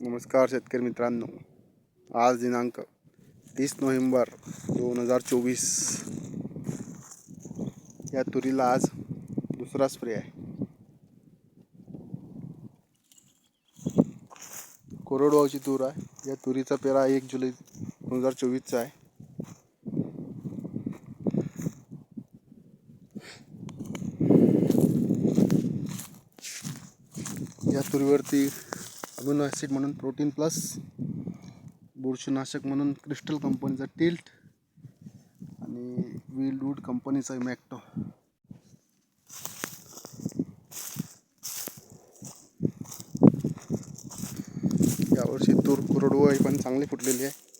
नमस्कार शेतकरी मित्रांनो, आज दिनांक 30 नोव्हेंबर 2024 या तुरीला आज दुसरा स्प्रे आहे. कोरडवाहूची तूर आहे. या तुरीचा पेरा 1 जुलै 2024 आहे. या तुरीवरती अमिनो ॲसिड म्हणून प्रोटीन प्लस, बुरशीनाशक म्हणून क्रिस्टल कंपनीचा टिल्ट आणि विल्डवूड कंपनीचा मॅक्टो. यावर्षी तूर कोरडवाहू पण चांगली फुटलेली आहे.